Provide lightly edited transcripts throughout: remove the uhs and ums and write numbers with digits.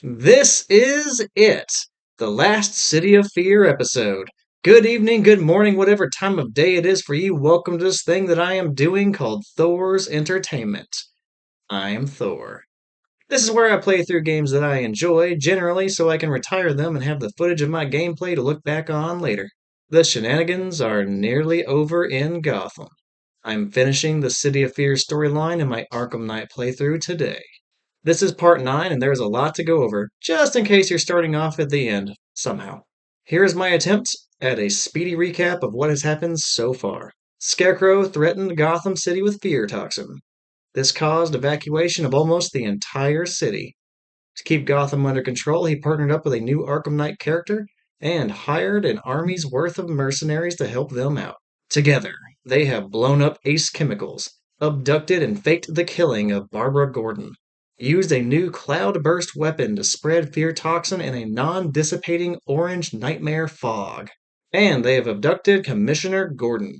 This is it, the last City of Fear episode. Good evening, good morning, whatever time of day it is for you. Welcome to this thing that I am doing called Thor's Entertainment. I am Thor. This is where I play through games that I enjoy, generally so I can retire them and have the footage of my gameplay to look back on later. The shenanigans are nearly over in Gotham. I'm finishing the City of Fear storyline in my Arkham Knight playthrough today. This is part 9, and there's a lot to go over, just in case you're starting off at the end, somehow. Here is my attempt at a speedy recap of what has happened so far. Scarecrow threatened Gotham City with fear toxin. This caused evacuation of almost the entire city. To keep Gotham under control, he partnered up with a new Arkham Knight character and hired an army's worth of mercenaries to help them out. Together, they have blown up Ace Chemicals, abducted and faked the killing of Barbara Gordon, used a new cloud-burst weapon to spread fear toxin in a non-dissipating orange nightmare fog, and they have abducted Commissioner Gordon.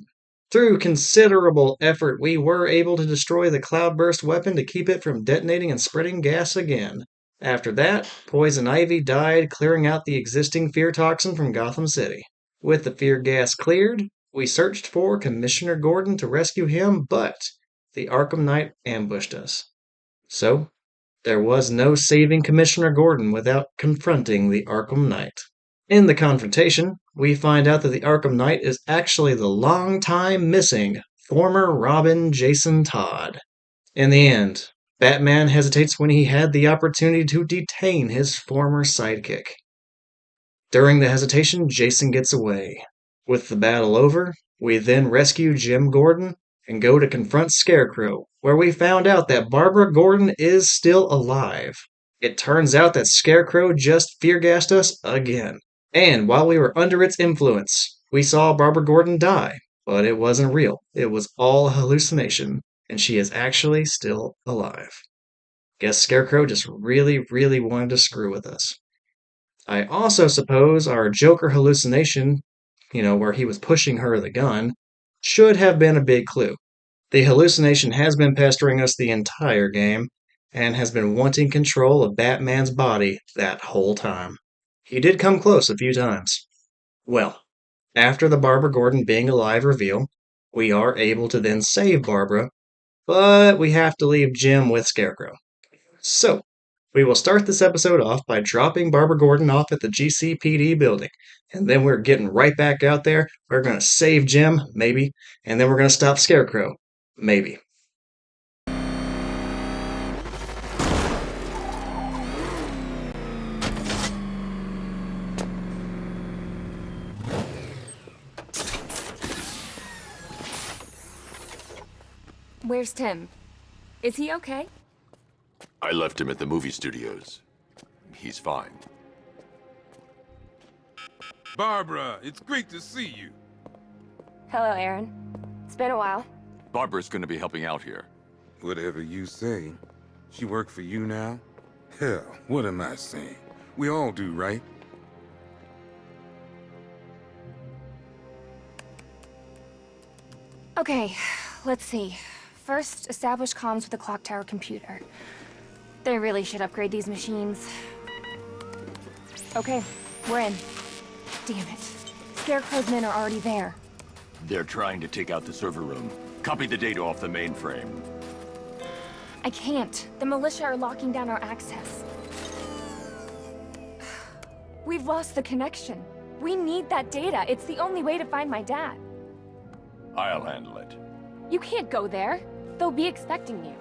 Through considerable effort, we were able to destroy the cloudburst weapon to keep it from detonating and spreading gas again. After that, Poison Ivy died, clearing out the existing fear toxin from Gotham City. With the fear gas cleared, we searched for Commissioner Gordon to rescue him, but the Arkham Knight ambushed us. So, there was no saving Commissioner Gordon without confronting the Arkham Knight. In the confrontation, we find out that the Arkham Knight is actually the long-time missing former Robin Jason Todd. In the end, Batman hesitates when he had the opportunity to detain his former sidekick. During the hesitation, Jason gets away. With the battle over, we then rescue Jim Gordon and go to confront Scarecrow, where we found out that Barbara Gordon is still alive. It turns out that Scarecrow just fear-gassed us again. And while we were under its influence, we saw Barbara Gordon die, but it wasn't real. It was all a hallucination, and she is actually still alive. Guess Scarecrow just really wanted to screw with us. I also suppose our Joker hallucination, where he was pushing her the gun, should have been a big clue. The hallucination has been pestering us the entire game, and has been wanting control of Batman's body that whole time. He did come close a few times. Well, after the Barbara Gordon being alive reveal, we are able to then save Barbara, but we have to leave Jim with Scarecrow. So, we will start this episode off by dropping Barbara Gordon off at the GCPD building, and then we're getting right back out there. We're going to save Jim, maybe, and then we're going to stop Scarecrow, maybe. Where's Tim? Is he okay? I left him at the movie studios. He's fine. Barbara, it's great to see you. Hello, Aaron. It's been a while. Barbara's gonna be helping out here. Whatever you say. She work for you now? Hell, what am I saying? We all do, right? Okay, let's see. First, establish comms with the clock tower computer. They really should upgrade these machines. Okay, we're in. Damn it. Scarecrow's men are already there. They're trying to take out the server room. Copy the data off the mainframe. I can't. The militia are locking down our access. We've lost the connection. We need that data. It's the only way to find my dad. I'll handle it. You can't go there. They'll be expecting you.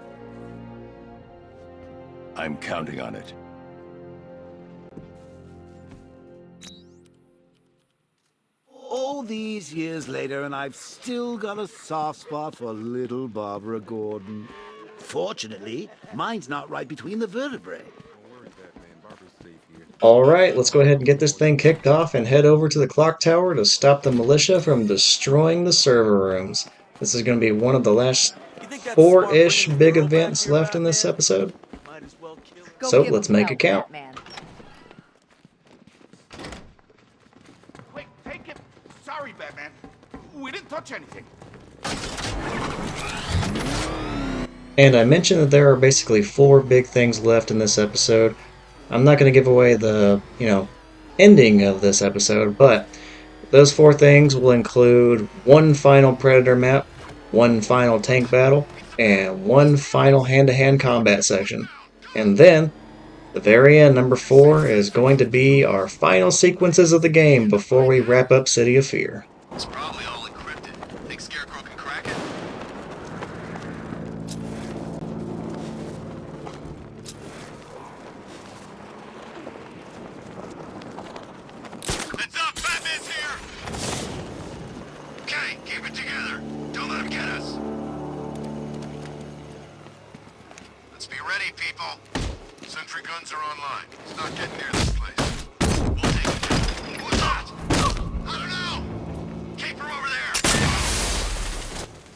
I'm counting on it. All these years later, and I've still got a soft spot for little Barbara Gordon. Fortunately, mine's not right between the vertebrae. Alright, let's go ahead and get this thing kicked off and head over to the clock tower to stop the militia from destroying the server rooms. This is going to be one of the last 4-ish big events left in this episode. So let's make it count. Wait, take it. Sorry, Batman. We didn't touch anything. And I mentioned that there are basically 4 big things left in this episode. I'm not going to give away the, ending of this episode, but those 4 things will include one final Predator map, one final tank battle, and one final hand-to-hand combat section. And then, the very end, number 4, is going to be our final sequences of the game before we wrap up City of Fear. It's probably all encrypted. Think Scarecrow can crack it? Heads up! Batman's here! Okay, keep it together. Don't let him get us. Let's be ready, people. Sentry guns are online. It's not getting near this place. We'll take it down. Who's that? I don't know! Keep her over there!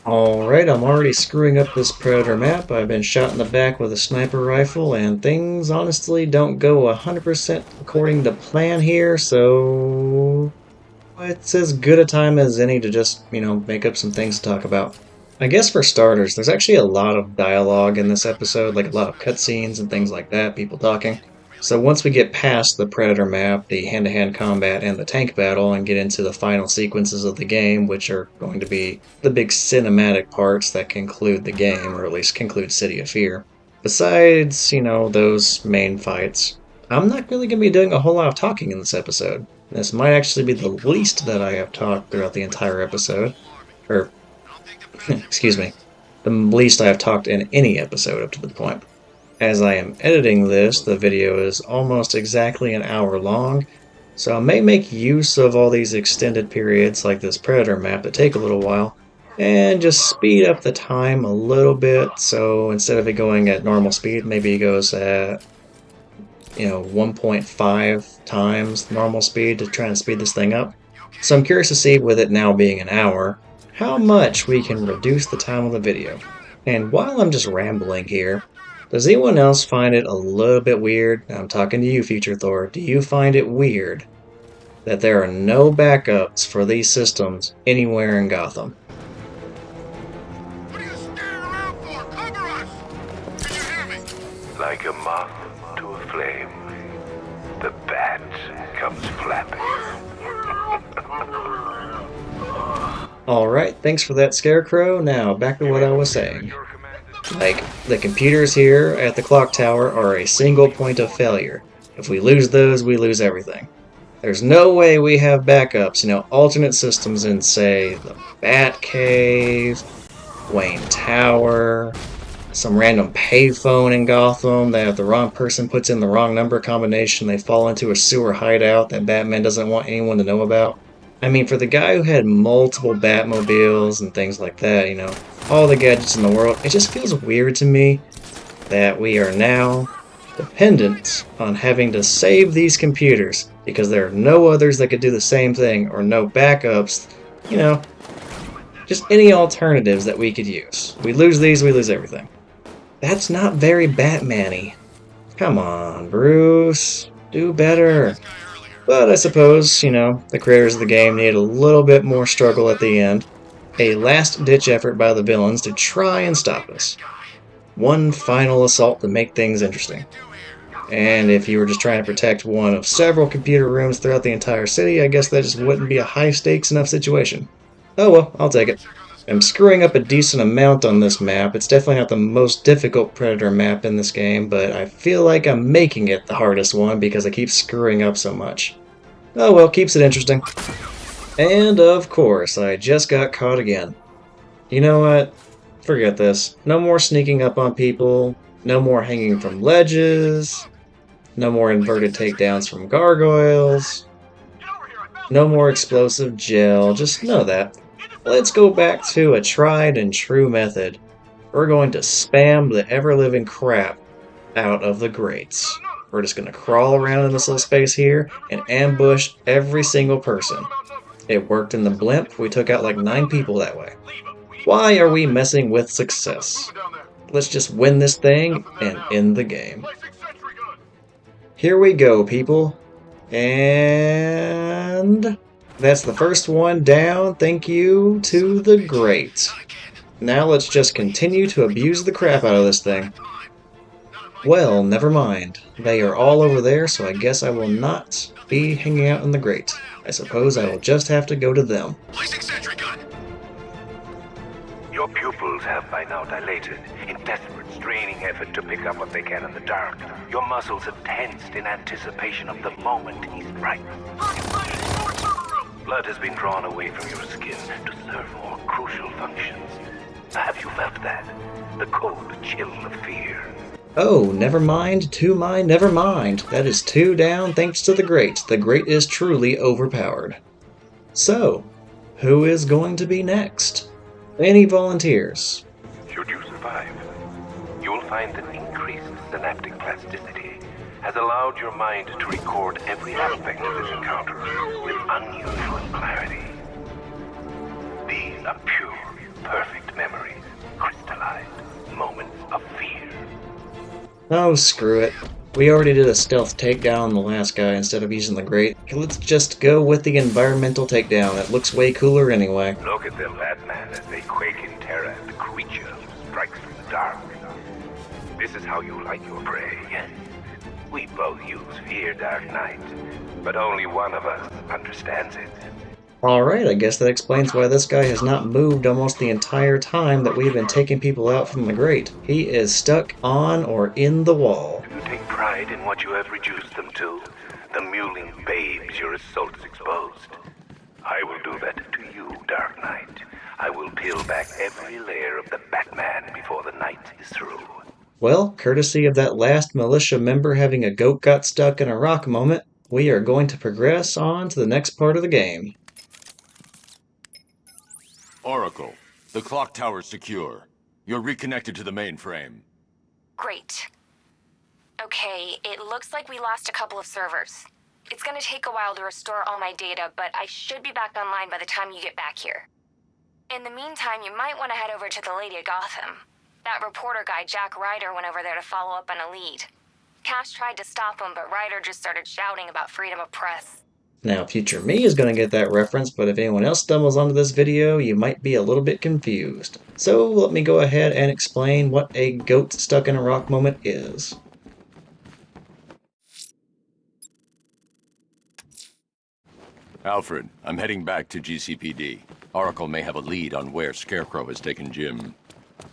Alright, I'm already screwing up this Predator map. I've been shot in the back with a sniper rifle, and things honestly don't go 100% according to plan here, so it's as good a time as any to just, make up some things to talk about. I guess for starters, there's actually a lot of dialogue in this episode, like a lot of cutscenes and things like that, people talking. So once we get past the Predator map, the hand-to-hand combat, and the tank battle, and get into the final sequences of the game, which are going to be the big cinematic parts that conclude the game, or at least conclude City of Fear. Besides, those main fights, I'm not really going to be doing a whole lot of talking in this episode. This might actually be the least that I have talked throughout the entire episode. Or, excuse me, the least I have talked in any episode up to this point. As I am editing this, the video is almost exactly an hour long, so I may make use of all these extended periods like this Predator map that take a little while, and just speed up the time a little bit, so instead of it going at normal speed, maybe it goes at 1.5 times normal speed to try and speed this thing up. So I'm curious to see, with it now being an hour, how much we can reduce the time of the video. And while I'm just rambling here, does anyone else find it a little bit weird? I'm talking to you, Future Thor. Do you find it weird that there are no backups for these systems anywhere in Gotham? What are you standing around for? Cover us! Can you hear me? Like a moth to a flame, the bat comes flapping. Alright, thanks for that, Scarecrow. Now, back to what I was saying. Like, the computers here at the clock tower are a single point of failure. If we lose those, we lose everything. There's no way we have backups, alternate systems in, say, the Batcave, Wayne Tower, some random payphone in Gotham that if the wrong person puts in the wrong number combination, they fall into a sewer hideout that Batman doesn't want anyone to know about. I mean, for the guy who had multiple Batmobiles and things like that, all the gadgets in the world, it just feels weird to me that we are now dependent on having to save these computers because there are no others that could do the same thing or no backups, just any alternatives that we could use. We lose these, we lose everything. That's not very Batman-y. Come on, Bruce. Do better. But I suppose, the creators of the game needed a little bit more struggle at the end. A last-ditch effort by the villains to try and stop us. One final assault to make things interesting. And if you were just trying to protect one of several computer rooms throughout the entire city, I guess that just wouldn't be a high-stakes enough situation. Oh well, I'll take it. I'm screwing up a decent amount on this map. It's definitely not the most difficult Predator map in this game, but I feel like I'm making it the hardest one because I keep screwing up so much. Oh well, keeps it interesting. And of course, I just got caught again. You know what? Forget this. No more sneaking up on people, no more hanging from ledges, no more inverted takedowns from gargoyles, no more explosive gel, just know that. Let's go back to a tried and true method. We're going to spam the ever-living crap out of the grates. We're just going to crawl around in this little space here and ambush every single person. It worked in the blimp. We took out like 9 people that way. Why are we messing with success? Let's just win this thing and end the game. Here we go, people. And that's the first one down. Thank you to the grate. Now let's just continue to abuse the crap out of this thing. Well, never mind. They are all over there, so I guess I will not be hanging out in the grate. I suppose I will just have to go to them. Placing sentry gun. Your pupils have by now dilated in desperate, straining effort to pick up what they can in the dark. Your muscles have tensed in anticipation of the moment he strikes. Blood has been drawn away from your skin to serve more crucial functions. Have you felt that? The cold chill of fear. Oh, never mind, to my never mind. That is 2 down thanks to the grate. The grate is truly overpowered. So, who is going to be next? Any volunteers? Should you survive, you will find that increased synaptic plasticity has allowed your mind to record every aspect of this encounter with unusual clarity. These are pure, perfect memories, crystallized moments of fear. Oh, screw it. We already did a stealth takedown on the last guy instead of using the grate. Let's just go with the environmental takedown. It looks way cooler anyway. Look at them, Batman, as they quake in terror at the creature who strikes from the dark. This is how you like your prey, yes? We both use fear, Dark Knight, but only one of us understands it. Alright, I guess that explains why this guy has not moved almost the entire time that we've been taking people out from the grate. He is stuck on or in the wall. You take pride in what you have reduced them to, the mewling babes your assaults exposed. I will do that to you, Dark Knight. I will peel back every layer of the Batman before the night is through. Well, courtesy of that last militia member having a goat got stuck in a rock moment, we are going to progress on to the next part of the game. Oracle, the clock tower's secure. You're reconnected to the mainframe. Great. Okay, it looks like we lost a couple of servers. It's gonna take a while to restore all my data, but I should be back online by the time you get back here. In the meantime, you might want to head over to the Lady of Gotham. That reporter guy, Jack Ryder, went over there to follow up on a lead. Cash tried to stop him, but Ryder just started shouting about freedom of press. Now, future me is going to get that reference, but if anyone else stumbles onto this video, you might be a little bit confused. So let me go ahead and explain what a goat stuck in a rock moment is. Alfred, I'm heading back to GCPD. Oracle may have a lead on where Scarecrow has taken Jim.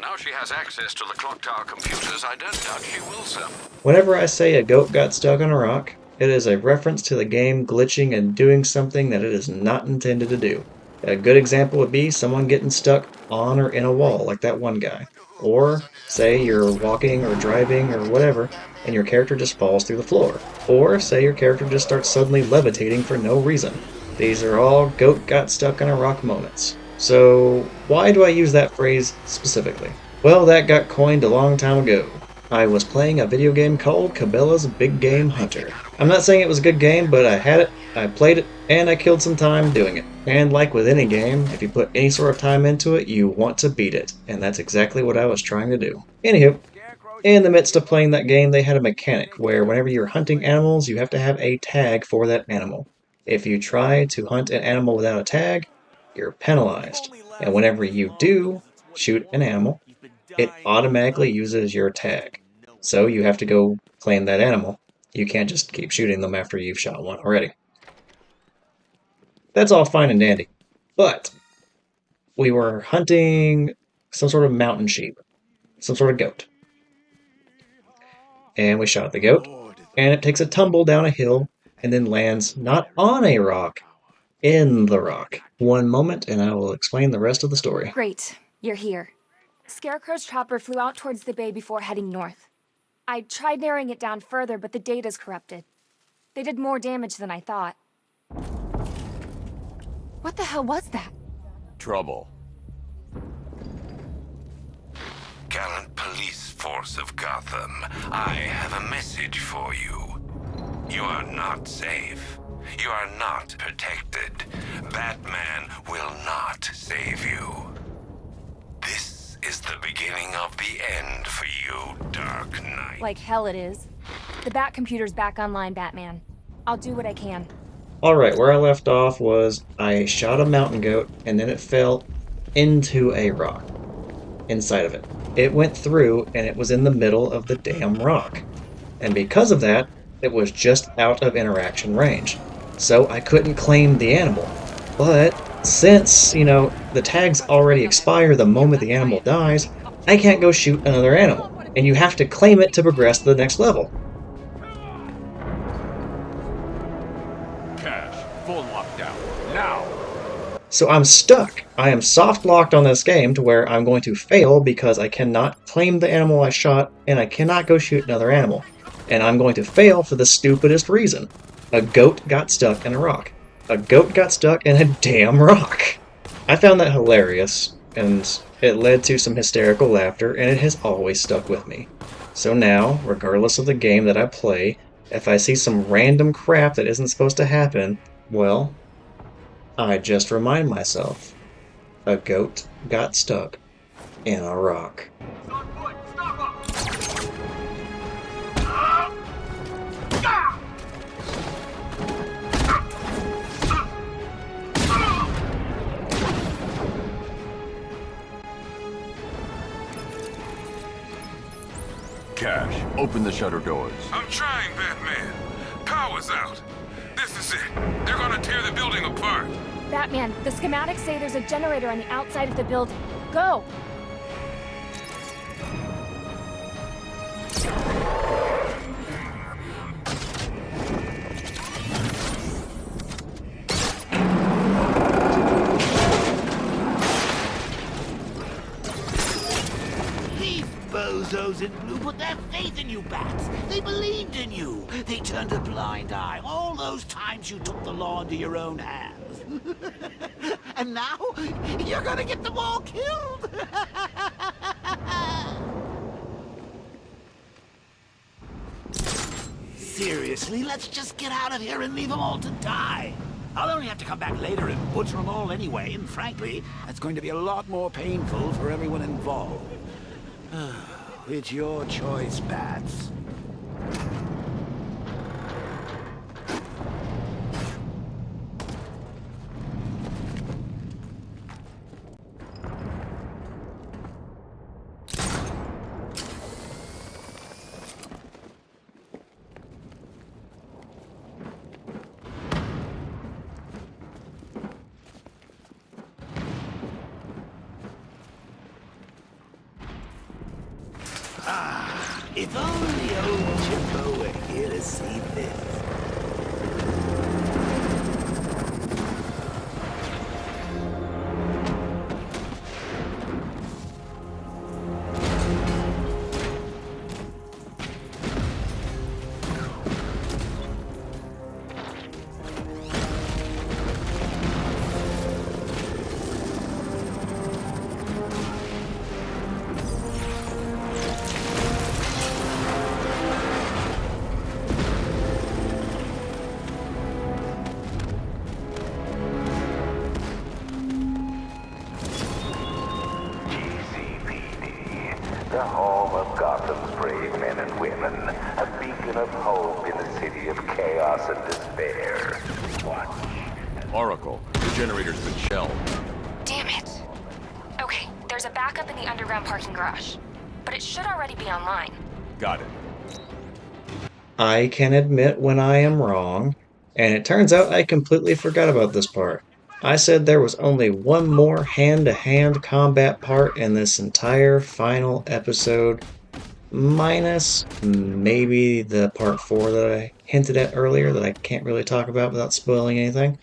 Now she has access to the clock tower computers. I don't doubt she will, sir. Whenever I say a goat got stuck on a rock, it is a reference to the game glitching and doing something that it is not intended to do. A good example would be someone getting stuck on or in a wall, like that one guy. Or, say you're walking or driving or whatever, and your character just falls through the floor. Or, say your character just starts suddenly levitating for no reason. These are all goat got stuck on a rock moments. So, why do I use that phrase specifically? Well, that got coined a long time ago. I was playing a video game called Cabela's Big Game Hunter. I'm not saying it was a good game, but I had it, I played it, and I killed some time doing it. And like with any game, if you put any sort of time into it, you want to beat it. And that's exactly what I was trying to do. Anywho, in the midst of playing that game, they had a mechanic where whenever you're hunting animals, you have to have a tag for that animal. If you try to hunt an animal without a tag, you're penalized. And whenever you do shoot an animal, it automatically uses your tag. So you have to go claim that animal. You can't just keep shooting them after you've shot one already. That's all fine and dandy. But we were hunting some sort of mountain sheep, some sort of goat. And we shot the goat, and it takes a tumble down a hill and then lands not on a rock, in the rock. One moment, and I will explain the rest of the story. Great, you're here. Scarecrow's chopper flew out towards the bay before heading north. I tried narrowing it down further, but the data's corrupted. They did more damage than I thought. What the hell was that? Trouble. Gallant police force of Gotham, I have a message for you. You are not safe. You are not protected. Batman will not save you. This is the beginning of the end for you, Dark Knight. Like hell it is. The Bat computer's back online, Batman. I'll do what I can. Alright, where I left off was I shot a mountain goat and then it fell into a rock inside of it. it went through and it was in the middle of the damn rock. And because of that, it was just out of interaction range. So I couldn't claim the animal. But since, the tags already expire the moment the animal dies, I can't go shoot another animal. And you have to claim it to progress to the next level. Cash, full lockdown, now! So I'm stuck. I am soft locked on this game to where I'm going to fail because I cannot claim the animal I shot and I cannot go shoot another animal. And I'm going to fail for the stupidest reason. A goat got stuck in a rock. A goat got stuck in a damn rock. I found that hilarious, and it led to some hysterical laughter, and it has always stuck with me. So now, regardless of the game that I play, if I see some random crap that isn't supposed to happen, well, I just remind myself. A goat got stuck in a rock. Cash, open the shutter doors. I'm trying, Batman. Power's out. This is it. They're gonna tear the building apart. Batman, the schematics say there's a generator on the outside of the building. Go! These bozos in blue put their faith in you, Bats. They believed in you. They turned a blind eye all those times you took the law into your own hands. And now, you're gonna get them all killed. Seriously, let's just get out of here and leave them all to die. I'll only have to come back later and butcher them all anyway, and frankly, that's going to be a lot more painful for everyone involved. It's your choice, Bats. If only old Chippo were here to see this. The home of Gotham's brave men and women, a beacon of hope in a city of chaos and despair. Watch. Oracle, the generator's been shelved. Damn it. Okay, there's a backup in the underground parking garage, but it should already be online. Got it. I can admit when I am wrong, and it turns out I completely forgot about this part. I said there was only one more hand-to-hand combat part in this entire final episode, minus maybe the part 4 that I hinted at earlier that I can't really talk about without spoiling anything.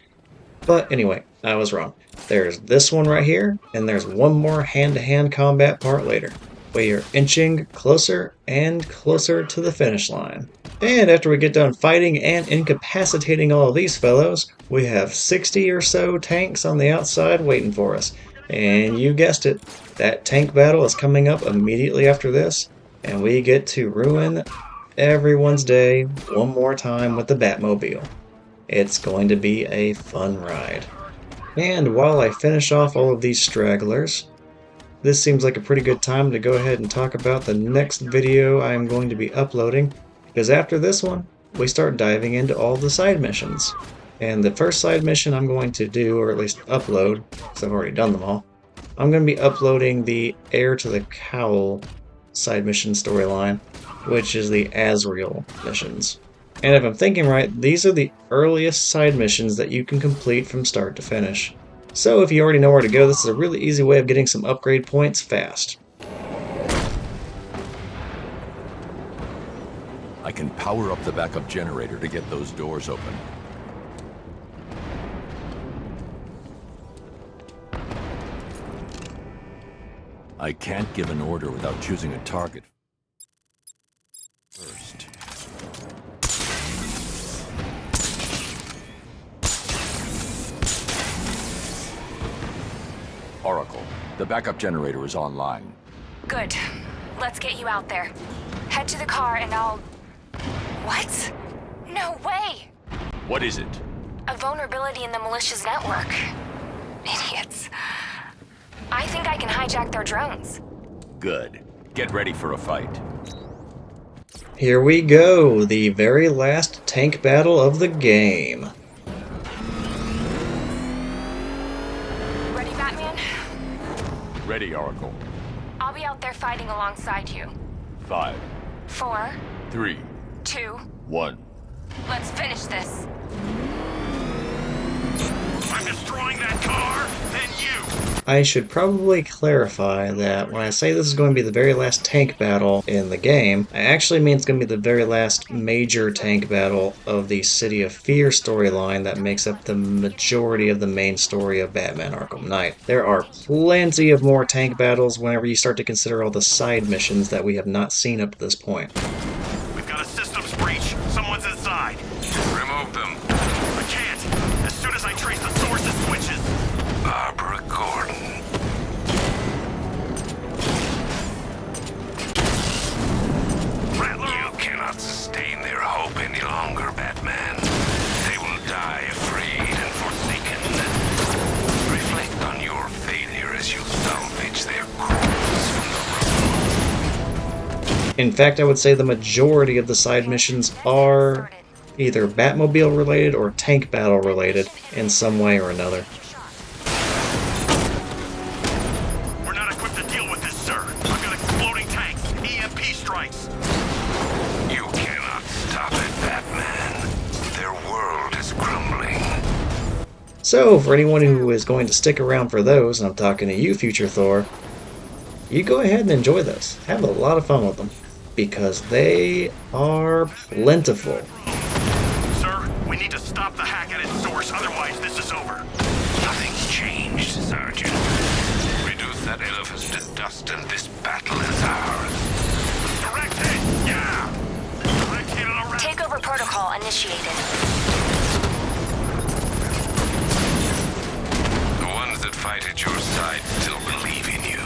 But anyway, I was wrong. There's this one right here, and there's one more hand-to-hand combat part later. We are inching closer and closer to the finish line. And after we get done fighting and incapacitating all of these fellows, we have 60 or so tanks on the outside waiting for us. And you guessed it, that tank battle is coming up immediately after this, and we get to ruin everyone's day one more time with the Batmobile. It's going to be a fun ride. And while I finish off all of these stragglers, this seems like a pretty good time to go ahead and talk about the next video I'm going to be uploading, because after this one, we start diving into all the side missions. And the first side mission I'm going to do, or at least upload, because I've already done them all, I'm going to be uploading the Heir to the Cowl side mission storyline, which is the Azrael missions. And if I'm thinking right, these are the earliest side missions that you can complete from start to finish. So if you already know where to go, this is a really easy way of getting some upgrade points fast. I can power up the backup generator to get those doors open. I can't give an order without choosing a target first. Oracle, the backup generator is online. Good. Let's get you out there. Head to the car and I'll... What? No way! What is it? A vulnerability in the militia's network. Idiots. I think I can hijack their drones. Good. Get ready for a fight. Here we go, the very last tank battle of the game. Ready, Batman? Ready, Oracle. I'll be out there fighting alongside you. 5, 4, 3, 2, 1. let's finish this. I'm destroying that car, then you! I should probably clarify that when I say this is going to be the very last tank battle in the game, I actually mean it's going to be the very last major tank battle of the City of Fear storyline that makes up the majority of the main story of Batman Arkham Knight. There are plenty of more tank battles whenever you start to consider all the side missions that we have not seen up to this point. We've got a systems breach. Someone's inside. Remove them. I can't. As soon as I trace the source, it switches. Barbara Gordon. Rattler! You cannot sustain their hope any longer, Batman. They will die freed and forsaken. Reflect on your failure as you salvage their corpses from the rubble. In fact, I would say the majority of the side missions are either Batmobile related or tank battle related in some way or another. We're not equipped to deal with this, sir. I've got exploding tanks, EMP strikes. You cannot stop it, Batman. Their world is crumbling. So, for anyone who is going to stick around for those, and I'm talking to you, future Thor, you go ahead and enjoy those. Have a lot of fun with them, because they are plentiful. Sir, we need to stop the hack at its source, otherwise this is over. Nothing's changed, Sergeant. Reduce that edifice to dust and this battle is ours. Direct hit! Yeah! Direct hit on a rat. Takeover protocol initiated. The ones that fight at your side still believe in you.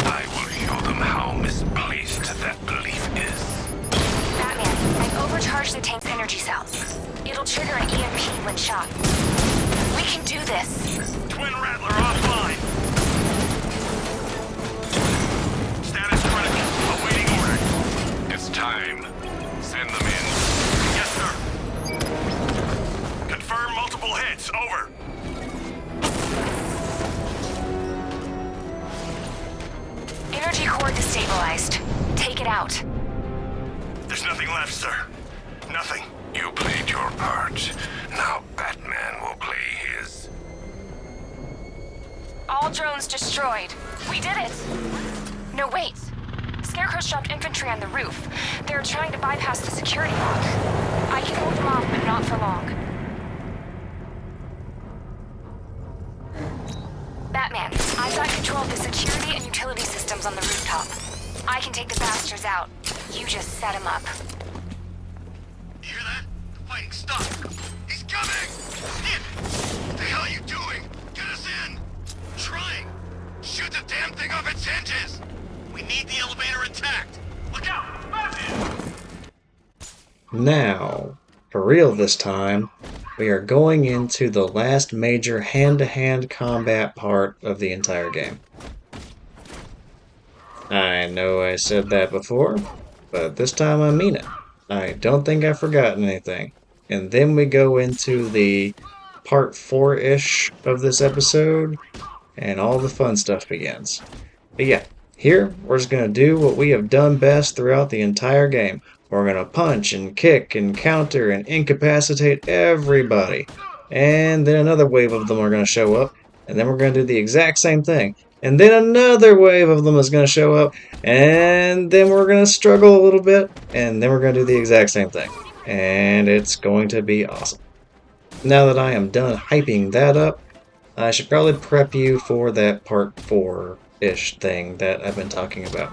I will show them how misplaced that belief is. Batman, I've overcharged the tank's energy cells. It'll trigger an EMP when shot. We can do this. Twin Rattler offline. Status critical. Awaiting order. It's time. Send them in. Yes, sir. Confirm multiple hits. Over. Energy core destabilized. Take it out. There's nothing left, sir. Nothing. You played your part. Now Batman will play his. All drones destroyed. We did it! No, wait. Scarecrow's dropped infantry on the roof. They're trying to bypass the security lock. I can hold them off, but not for long. Batman, I've got control of the security and utility systems on the rooftop. I can take the bastards out. You just set them up. You hear that? The fighting stopped. He's coming! Hit! What the hell are you doing? Get us in! Trying! Shoot the damn thing off its hinges! We need the elevator intact! Look out! Batman! Now, for real this time, we are going into the last major hand-to-hand combat part of the entire game. I know I said that before, but this time I mean it. I don't think I've forgotten anything. And then we go into the part 4-ish of this episode, and all the fun stuff begins. But yeah, here we're just going to do what we have done best throughout the entire game. We're going to punch and kick and counter and incapacitate everybody. And then another wave of them are going to show up, and then we're going to do the exact same thing. And then another wave of them is going to show up, and then we're going to struggle a little bit, and then we're going to do the exact same thing. And it's going to be awesome. Now that I am done hyping that up, I should probably prep you for that part 4-ish thing that I've been talking about.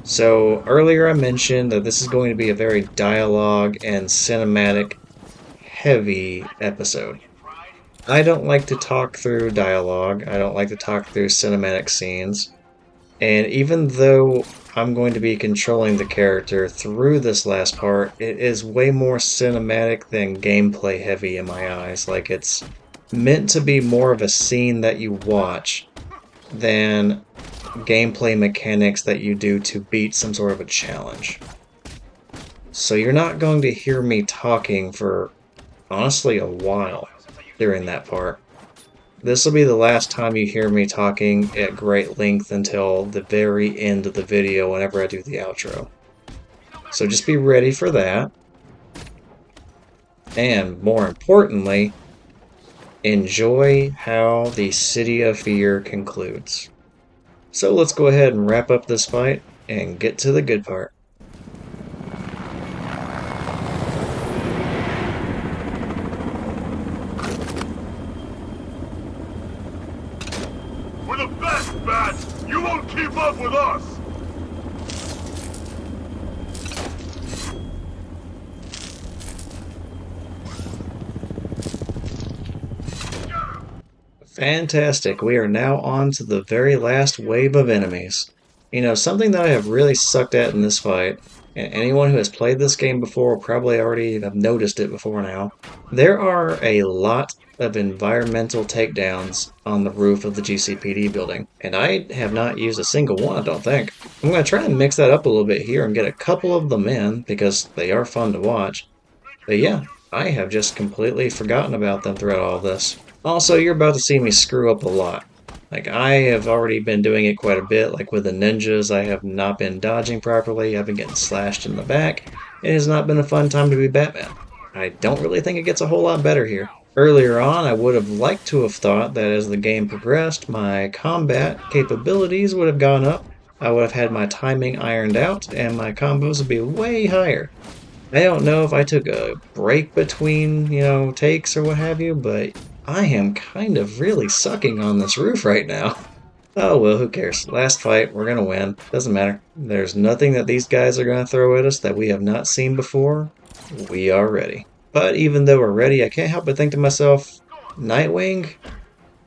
So earlier I mentioned that this is going to be a very dialogue and cinematic heavy episode. I don't like to talk through dialogue, I don't like to talk through cinematic scenes, and even though I'm going to be controlling the character through this last part, it is way more cinematic than gameplay heavy in my eyes. Like, it's meant to be more of a scene that you watch than gameplay mechanics that you do to beat some sort of a challenge. So you're not going to hear me talking for, honestly, a while during that part. This will be the last time you hear me talking at great length until the very end of the video whenever I do the outro. So just be ready for that. And more importantly, enjoy how the City of Fear concludes. So let's go ahead and wrap up this fight and get to the good part. We're the best, Bats! You won't keep up with us! Fantastic, we are now on to the very last wave of enemies. You know, something that I have really sucked at in this fight, and anyone who has played this game before will probably already have noticed it before now, there are a lot of environmental takedowns on the roof of the GCPD building, and I have not used a single one, I don't think. I'm going to try and mix that up a little bit here and get a couple of them in, because they are fun to watch. But yeah, I have just completely forgotten about them throughout all of this. Also, you're about to see me screw up a lot. Like, I have already been doing it quite a bit, like with the ninjas, I have not been dodging properly, I've been getting slashed in the back. It has not been a fun time to be Batman. I don't really think it gets a whole lot better here. Earlier on, I would have liked to have thought that as the game progressed, my combat capabilities would have gone up, I would have had my timing ironed out, and my combos would be way higher. I don't know if I took a break between, takes or what have you, but I am kind of really sucking on this roof right now. Oh well, who cares? Last fight, we're gonna win. Doesn't matter. There's nothing that these guys are gonna throw at us that we have not seen before. We are ready. But even though we're ready, I can't help but think to myself, Nightwing?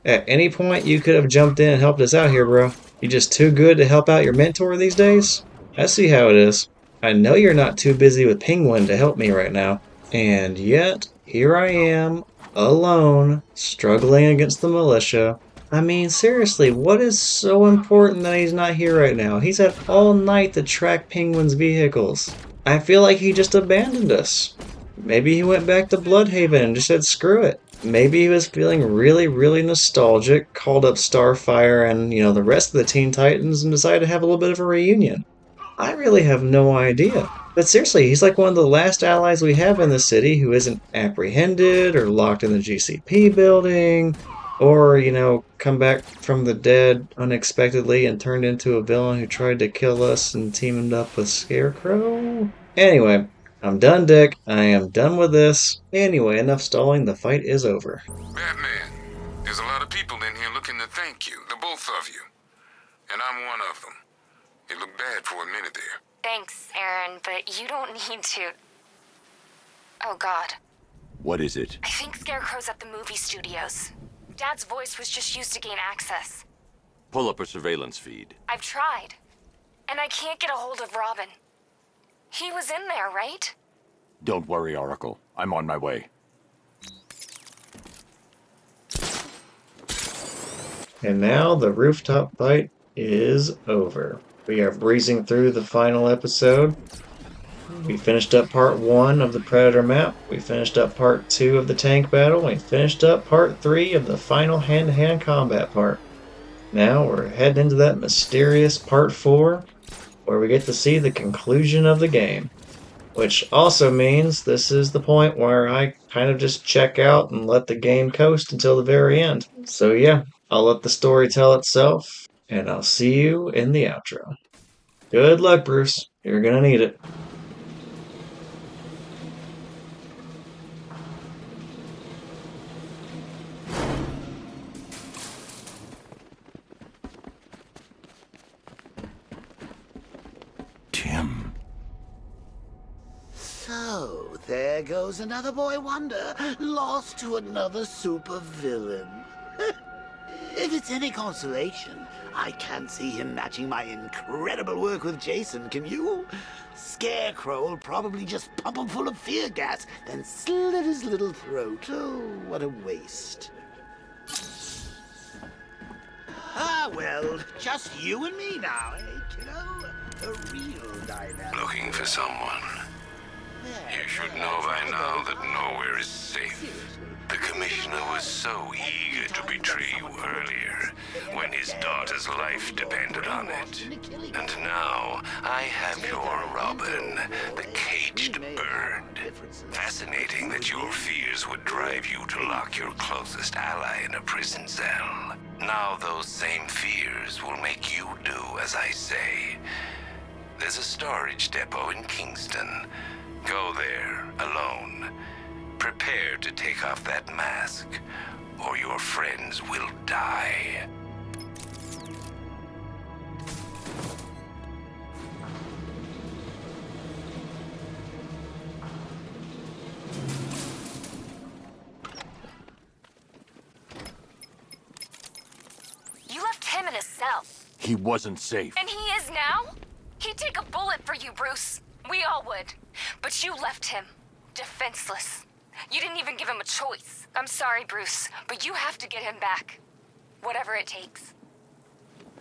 At any point, you could have jumped in and helped us out here, bro. You just too good to help out your mentor these days? I see how it is. I know you're not too busy with Penguin to help me right now. And yet, here I am, alone, struggling against the militia. I mean, seriously, what is so important that he's not here right now? He's had all night to track Penguin's vehicles. I feel like he just abandoned us. Maybe he went back to Bloodhaven and just said screw it. Maybe he was feeling really, really nostalgic, called up Starfire and, the rest of the Teen Titans and decided to have a little bit of a reunion. I really have no idea. But seriously, he's like one of the last allies we have in the city who isn't apprehended or locked in the GCP building or, come back from the dead unexpectedly and turned into a villain who tried to kill us and teamed up with Scarecrow. Anyway, I'm done, Dick. I am done with this. Anyway, enough stalling. The fight is over. Batman, there's a lot of people in here looking to thank you, the both of you. And I'm one of them. It looked bad for a minute there. Thanks, Aaron, but you don't need to. Oh, God. What is it? I think Scarecrow's at the movie studios. Dad's voice was just used to gain access. Pull up a surveillance feed. I've tried. And I can't get a hold of Robin. He was in there, right? Don't worry, Oracle. I'm on my way. And now the rooftop fight is over. We are breezing through the final episode. We finished up part 1 of the Predator map. We finished up part 2 of the tank battle. We finished up part 3 of the final hand-to-hand combat part. Now we're heading into that mysterious part 4, where we get to see the conclusion of the game. Which also means this is the point where I kind of just check out and let the game coast until the very end. So yeah, I'll let the story tell itself, and I'll see you in the outro. Good luck, Bruce. You're gonna need it. Jim. So, there goes another boy wonder, lost to another supervillain. If it's any consolation, I can't see him matching my incredible work with Jason, can you? Scarecrow will probably just pump him full of fear gas, then slit his little throat. Oh, what a waste. Ah, well, just you and me now, eh, kiddo? A real dynamic. Looking for someone. You should know by now that nowhere is safe. The Commissioner was so eager to betray you earlier, when his daughter's life depended on it. And now, I have your Robin, the caged bird. Fascinating that your fears would drive you to lock your closest ally in a prison cell. Now those same fears will make you do as I say. There's a storage depot in Kingston. Go there, alone. Prepare to take off that mask, or your friends will die. You left him in a cell. He wasn't safe. And he is now? He'd take a bullet for you, Bruce. We all would. But you left him defenseless. You didn't even give him a choice. I'm sorry, Bruce, but you have to get him back. Whatever it takes.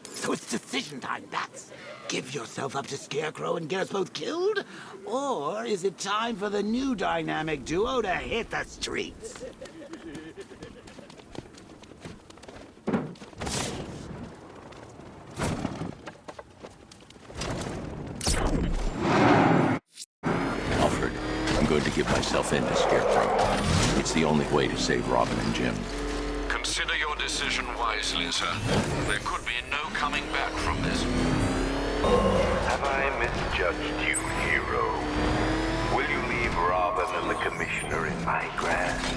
So it's decision time, Bats. Give yourself up to Scarecrow and get us both killed? Or is it time for the new dynamic duo to hit the streets? Alfred, I'm going to give myself in to Scarecrow. It's the only way to save Robin and Jim. Consider your decision wisely, sir. There could be no coming back from this. Have I misjudged you, hero? Will you leave Robin and the Commissioner in my grasp?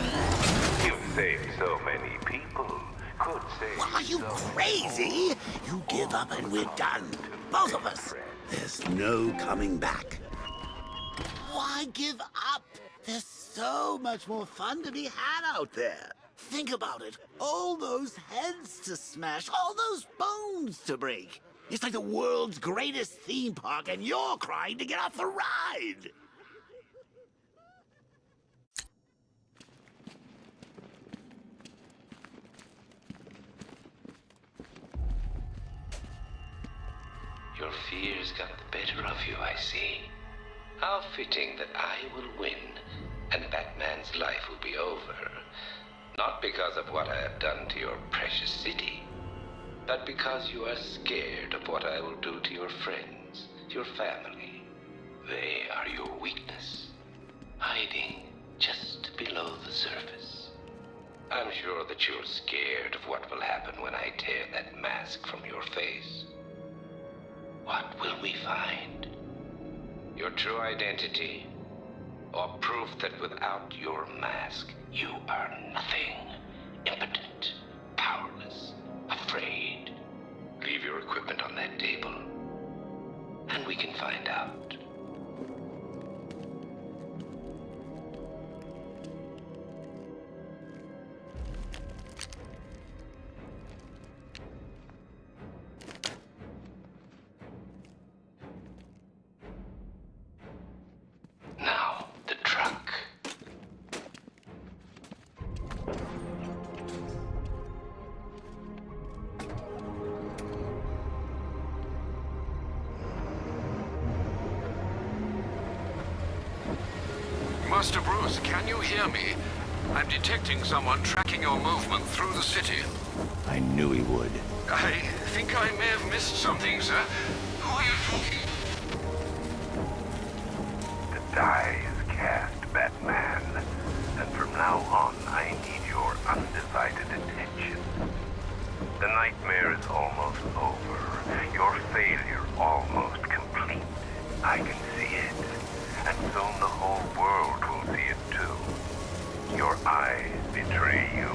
You've saved so many people. Could save Are you so crazy? You give up and we're done. Both of us. There's no coming back. Why give up? There's so much more fun to be had out there. Think about it. All those heads to smash, all those bones to break. It's like the world's greatest theme park and you're crying to get off the ride. Your fears got the better of you, I see. How fitting that I will win, and Batman's life will be over. Not because of what I have done to your precious city, but because you are scared of what I will do to your friends, your family. They are your weakness, hiding just below the surface. I'm sure that you're scared of what will happen when I tear that mask from your face. What will we find? Your true identity, or proof that without your mask, you are nothing, impotent, powerless, afraid. Leave your equipment on that table, and we can find out. Now, the truck. Master Bruce, can you hear me? I'm detecting someone tracking your movement through the city. I knew he would. I think I may have missed something, sir. Who are you talking? The die is cast, Batman. And from now on, I need your undivided attention. The nightmare is almost over. Your failure almost complete. I can see it. And soon the whole world will see it too. Your eyes betray you.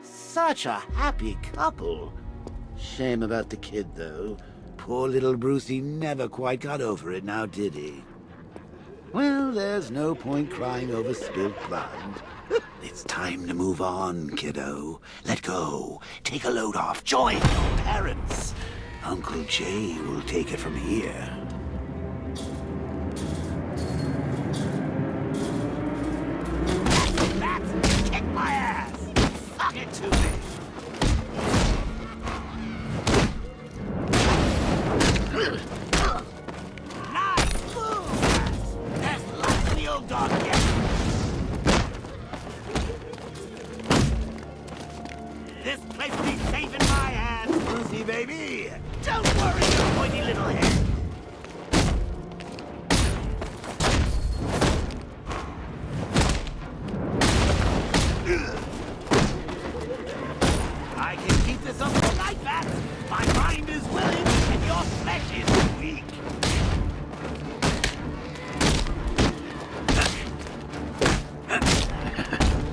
Such a happy couple. Shame about the kid, though. Poor little Brucey never quite got over it now, did he? Well, there's no point crying over spilled blood. It's time to move on, kiddo. Let go. Take a load off. Join your parents. Uncle Jay will take it from here. That's kick my ass. Fuck it to me. Nice move. There's lots of the old dog yet. This place will be safe in my hands, Brucey, baby. Don't worry your pointy little head. I can keep this up all night, Bat. My mind is willing, and your flesh is weak.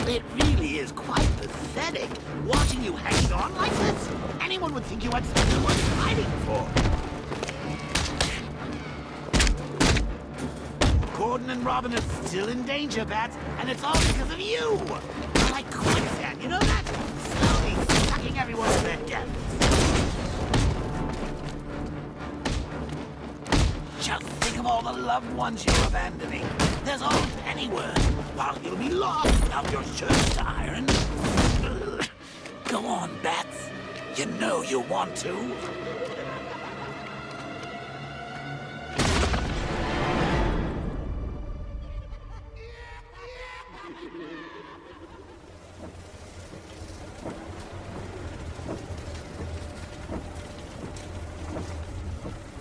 It really is quite pathetic, watching you hanging on like this. Anyone would think you had something worth fighting for. Gordon and Robin are still in danger, Bats, and it's all because of you. You're like quicksand, you know that? Slowly sucking everyone to their deaths. Just think of all the loved ones you're abandoning. There's old Pennyworth, while you'll be lost without your shirts to iron. Ugh. Go on, Bats. You know you want to.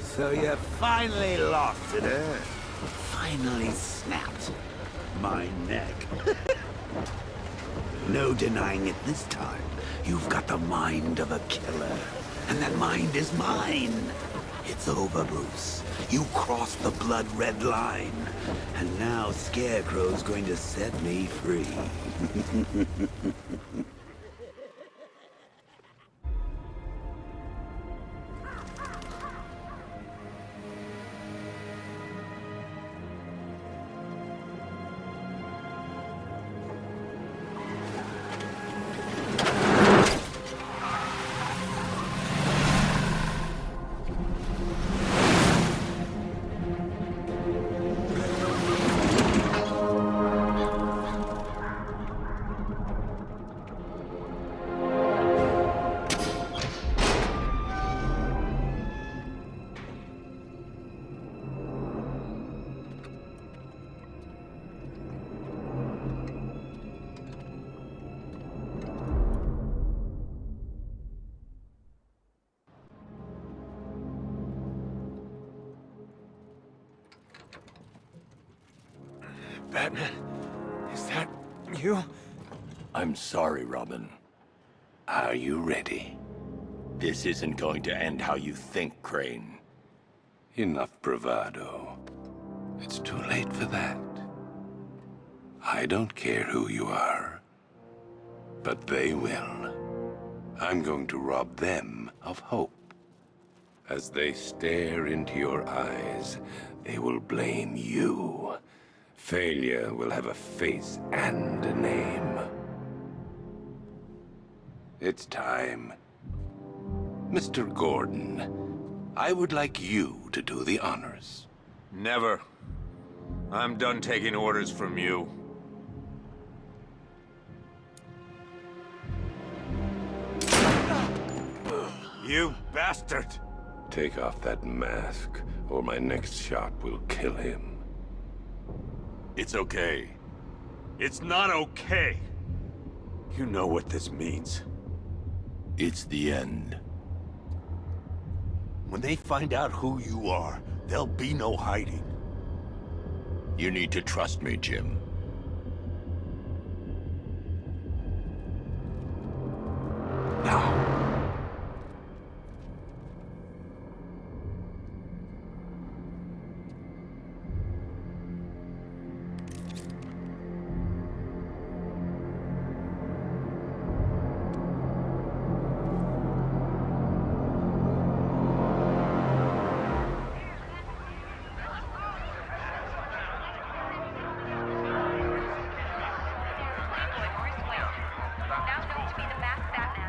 So you finally lost it, eh? Finally snapped. My neck. No denying it this time. You've got the mind of a killer. And that mind is mine. It's over, Bruce. You crossed the blood-red line. And now Scarecrow's going to set me free. Batman, is Thank you. I'm sorry, Robin. Are you ready? This isn't going to end how you think, Crane. Enough bravado. It's too late for that. I don't care who you are, but they will. I'm going to rob them of hope. As they stare into your eyes, they will blame you. Failure will have a face and a name. It's time. Mr. Gordon, I would like you to do the honors. Never. I'm done taking orders from you. You bastard! Take off that mask, or my next shot will kill him. It's okay. It's not okay. You know what this means. It's the end. When they find out who you are, there'll be no hiding. You need to trust me, Jim. Now.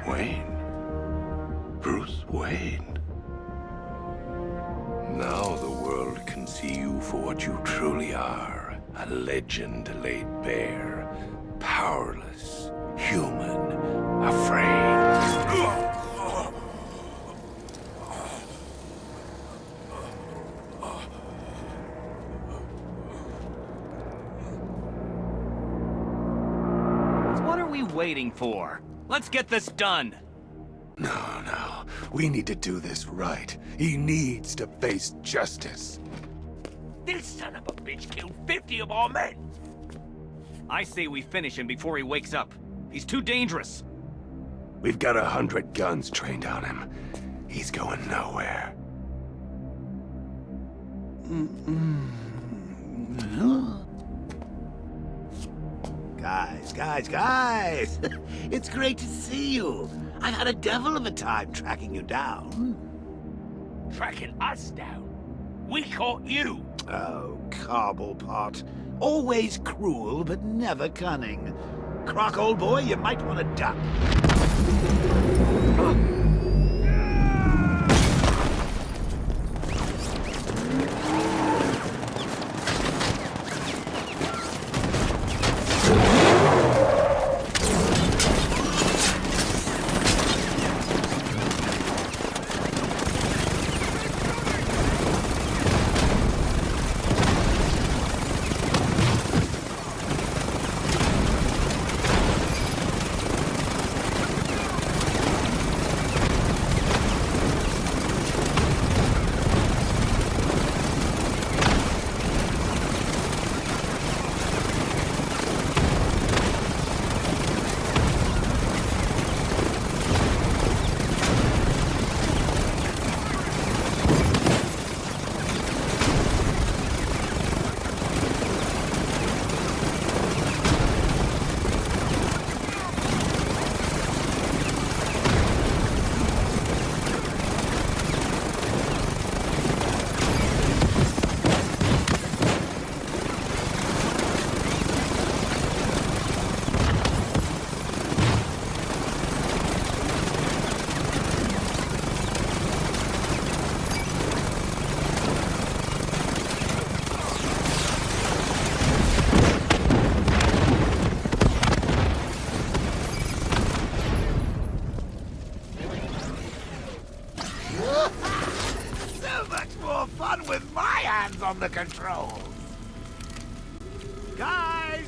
Wayne? Bruce Wayne? Now the world can see you for what you truly are. A legend laid bare. Powerless. Human. Afraid. What are we waiting for? Let's get this done! No. We need to do this right. He needs to face justice. This son of a bitch killed 50 of our men! I say we finish him before he wakes up. He's too dangerous. We've got 100 guns trained on him. He's going nowhere. Guys! It's great to see you. I've had a devil of a time tracking you down. Tracking us down? We caught you! Oh, Cobblepot. Always cruel, but never cunning. Croc, old boy, you might want to duck. On the controls. Guys,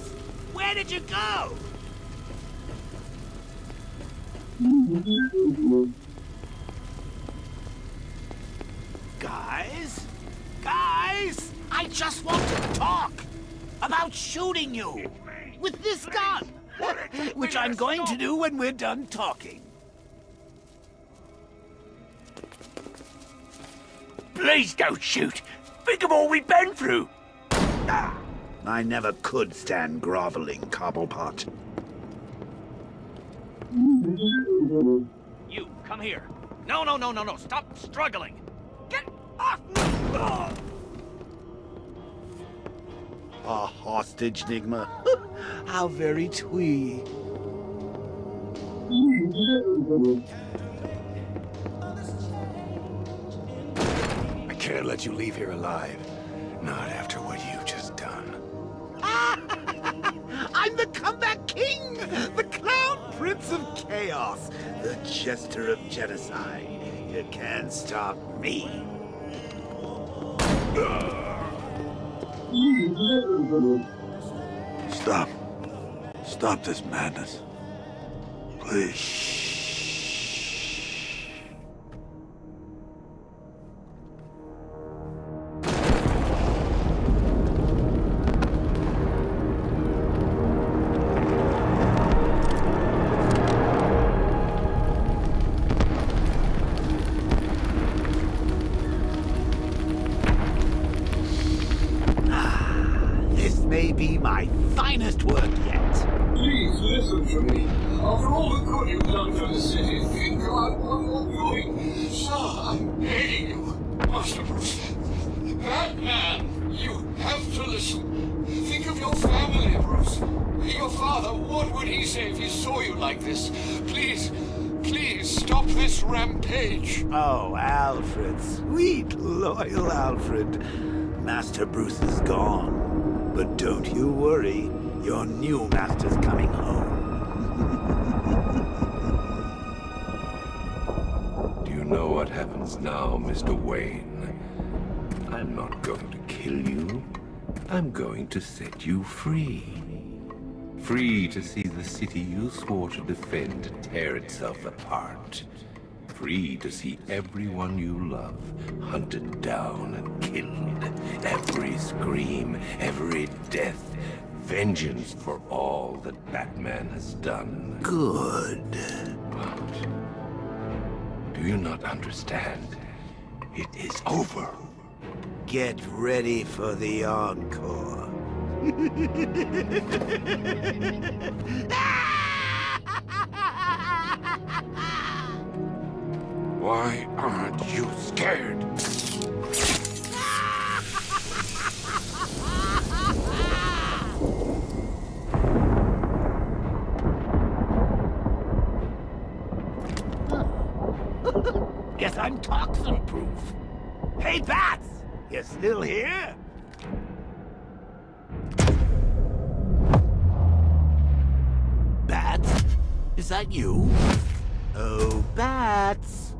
where did you go? Guys, I just want to talk about shooting you. with this gun. Which I'm going to do when we're done talking. Please don't shoot. Think of all we've been through. Ah, I never could stand groveling, Cobblepot. You, come here. No. Stop struggling. Get off me! Ugh. A hostage, Nigma. How very twee. I can't let you leave here alive. Not after what you've just done. I'm the comeback king! The clown prince of chaos! The jester of genocide. You can't stop me. Stop. Stop this madness. Please. This may be my finest work yet. Please listen to me. After all the good you've done for the city, think about what you're doing. Sir, I'm begging you. Master Bruce. Batman, you have to listen. Think of your family, Bruce. Your father, what would he say if he saw you like this? Please, stop this rampage. Oh, Alfred. Sweet, loyal Alfred. Master Bruce is gone. But don't you worry. Your new master's coming home. Do you know what happens now, Mr. Wayne? I'm not going to kill you. I'm going to set you free. Free to see the city you swore to defend tear itself apart. Free to see everyone you love hunted down and killed. Every scream, every death. Vengeance for all that Batman has done. Good. What? Do you not understand? It is over. Get ready for the encore. Why aren't you scared? Guess I'm toxin-proof. Hey, Bats! You still here? Bats? Is that you? Oh, Bats!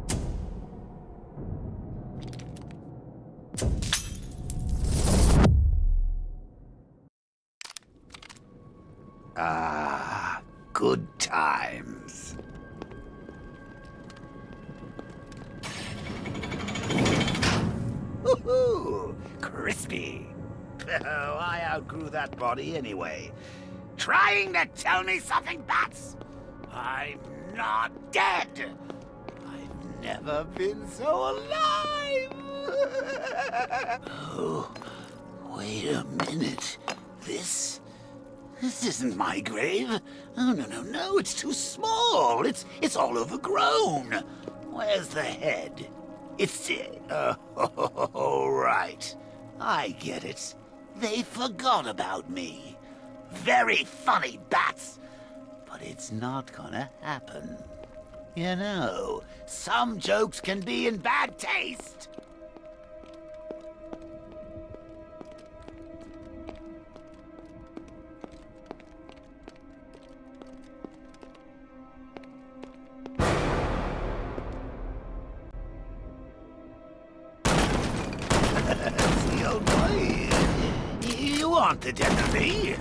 Ah, good times. Woohoo! Crispy. Oh, I outgrew that body anyway. Trying to tell me something, Bats? I'm not dead. I've never been so alive. Oh, wait a minute. This isn't my grave. Oh, no, it's too small. It's all overgrown. Where's the head? It's it. Oh, right. I get it. They forgot about me. Very funny, Bats. But it's not gonna happen. You know, some jokes can be in bad taste. See, old boy, you aren't the death of me.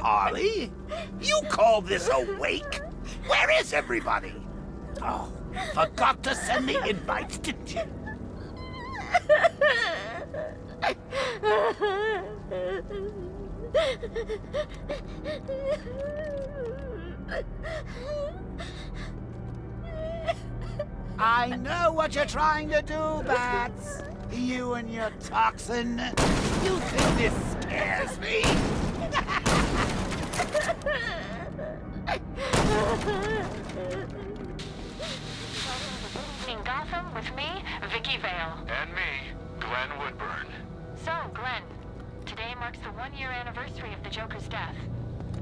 Harley? You call this a wake? Where is everybody? Oh, forgot to send the invites, didn't you? I know what you're trying to do, Bats. You and your toxin. You think this scares me? In Gotham with me, Vicky Vale. And me, Glenn Woodburn. So, Glenn, today marks the 1-year anniversary of the Joker's death.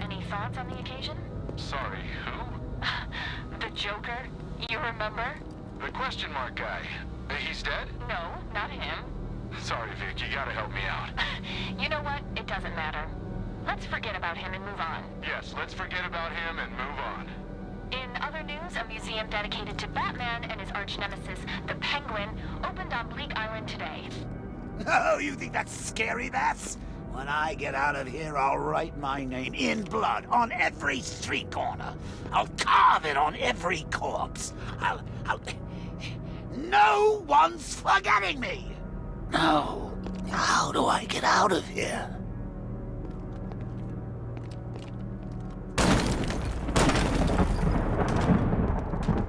Any thoughts on the occasion? Sorry, who? The Joker? You remember? The question mark guy. He's dead? No, not him. Sorry, Vic, you gotta help me out. You know what? It doesn't matter. Let's forget about him and move on. Yes, let's forget about him and move on. In other news, a museum dedicated to Batman and his arch-nemesis, the Penguin, opened on Bleak Island today. Oh, you think that's scary, Bats? When I get out of here, I'll write my name in blood on every street corner. I'll carve it on every corpse. I'll... No one's forgetting me! No. How do I get out of here?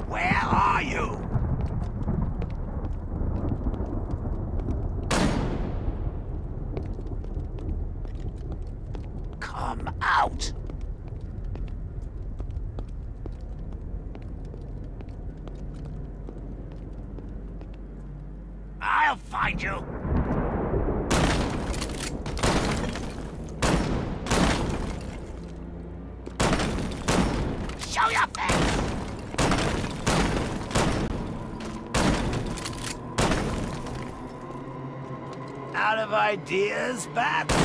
Where are you? Come out! I'll find you! Show your face! Out of ideas, Bats?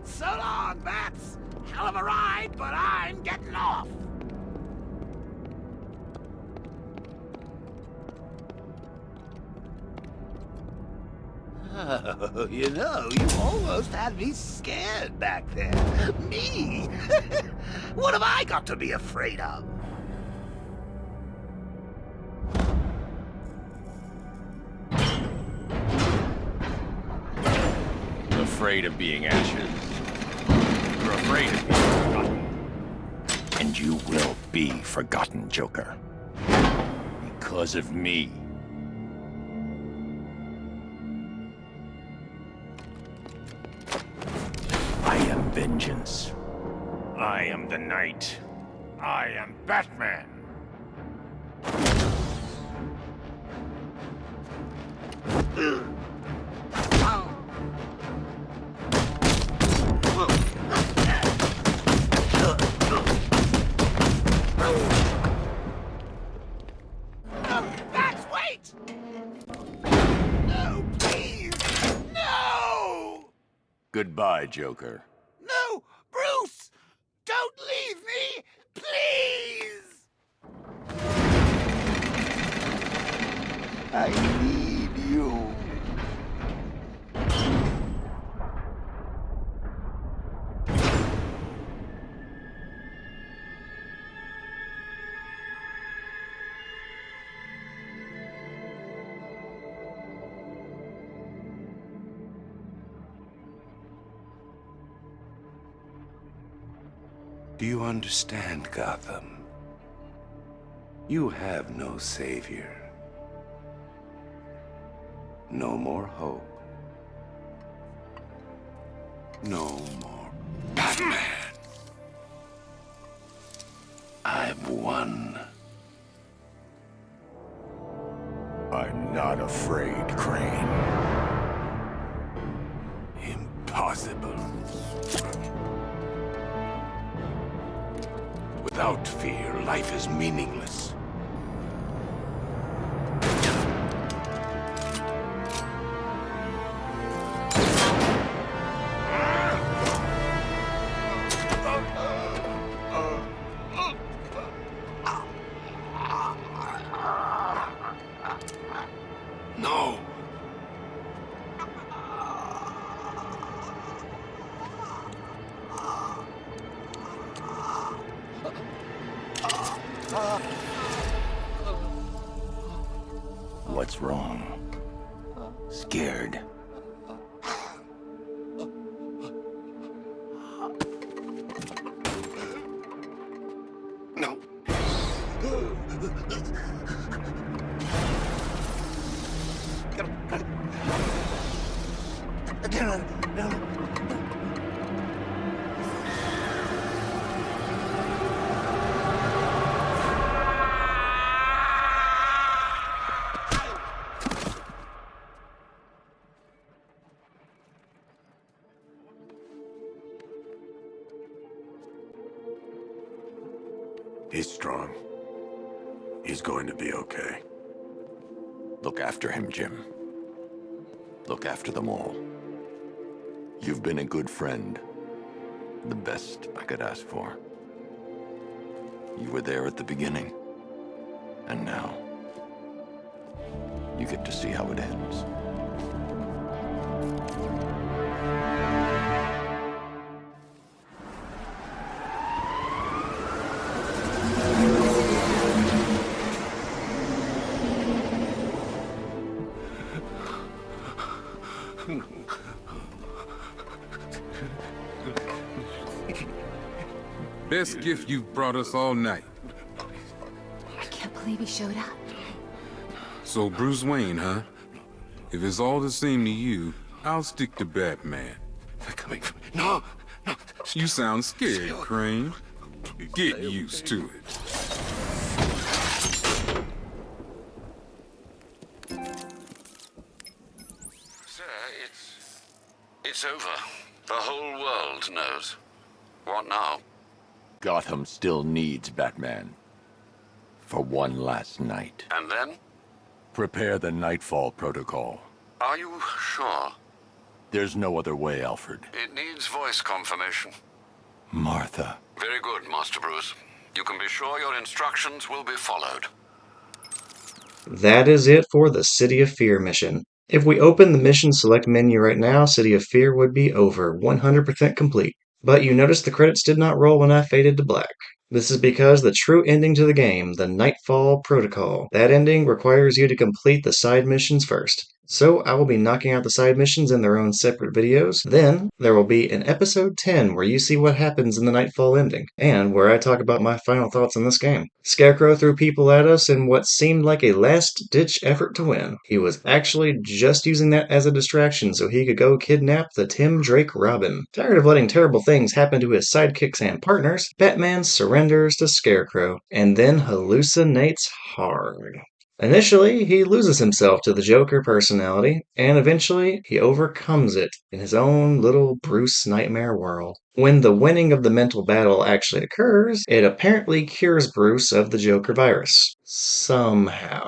So long, Bats! Hell of a ride, but I'm getting off! Oh, you know, you almost had me scared back there. Me? What have I got to be afraid of? Afraid of being ashes. You're afraid of being forgotten. And you will be forgotten, Joker. Because of me. I am vengeance. I am the Knight. I am Batman. Bats, wait! No, please! No! Goodbye, Joker. No! Bruce! Don't leave me! Please! I need you. Do you understand, Gotham? You have no savior. No more hope. No more Batman. I've won. I'm not afraid, Crane. Impossible. Without fear, life is meaningless. No. What's wrong? Scared? No. He's strong. He's going to be okay. Look after him, Jim. Look after them all. You've been a good friend. The best I could ask for. You were there at the beginning. And now, you get to see how it ends. Best gift you've brought us all night. I can't believe he showed up. So Bruce Wayne, huh? If it's all the same to you, I'll stick to Batman. They're coming from me. No! No! You sound scared, Crane. Get used to it. Sir, it's over. The whole world knows. What now? Gotham still needs Batman. For one last night. And then? Prepare the Nightfall Protocol. Are you sure? There's no other way, Alfred. It needs voice confirmation. Martha. Very good, Master Bruce. You can be sure your instructions will be followed. That is it for the City of Fear mission. If we open the mission select menu right now, City of Fear would be over, 100% complete. But you notice the credits did not roll when I faded to black. This is because the true ending to the game, the Nightfall Protocol, that ending requires you to complete the side missions first. So I will be knocking out the side missions in their own separate videos. Then there will be an episode 10 where you see what happens in the Nightfall ending, and where I talk about my final thoughts on this game. Scarecrow threw people at us in what seemed like a last-ditch effort to win. He was actually just using that as a distraction so he could go kidnap the Tim Drake Robin. Tired of letting terrible things happen to his sidekicks and partners, Batman surrenders to Scarecrow, and then hallucinates hard. Initially, he loses himself to the Joker personality, and eventually he overcomes it in his own little Bruce nightmare world. When the winning of the mental battle actually occurs, it apparently cures Bruce of the Joker virus. Somehow.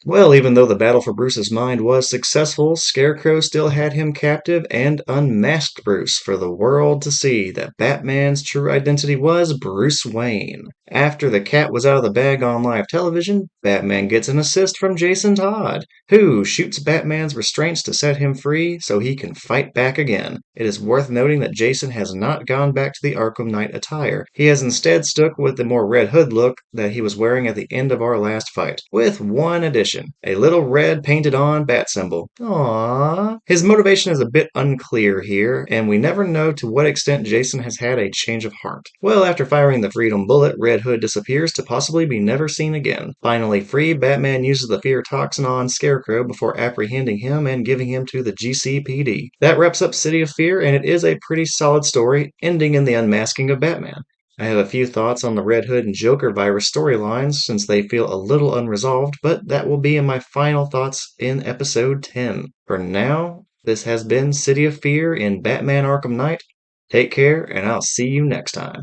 Well, even though the battle for Bruce's mind was successful, Scarecrow still had him captive and unmasked Bruce for the world to see that Batman's true identity was Bruce Wayne. After the cat was out of the bag on live television, Batman gets an assist from Jason Todd, who shoots Batman's restraints to set him free so he can fight back again. It is worth noting that Jason has not gone back to the Arkham Knight attire. He has instead stuck with the more Red Hood look that he was wearing at the end of our last fight, with one addition: a little red painted on bat symbol. Aww. His motivation is a bit unclear here, and we never know to what extent Jason has had a change of heart. Well, after firing the Freedom Bullet, Red Hood disappears to possibly be never seen again. Finally free, Batman uses the fear toxin on Scarecrow before apprehending him and giving him to the GCPD. That wraps up City of Fear, and it is a pretty solid story, ending in the unmasking of Batman. I have a few thoughts on the Red Hood and Joker virus storylines since they feel a little unresolved, but that will be in my final thoughts in episode 10. For now, this has been City of Fear in Batman Arkham Knight. Take care, and I'll see you next time.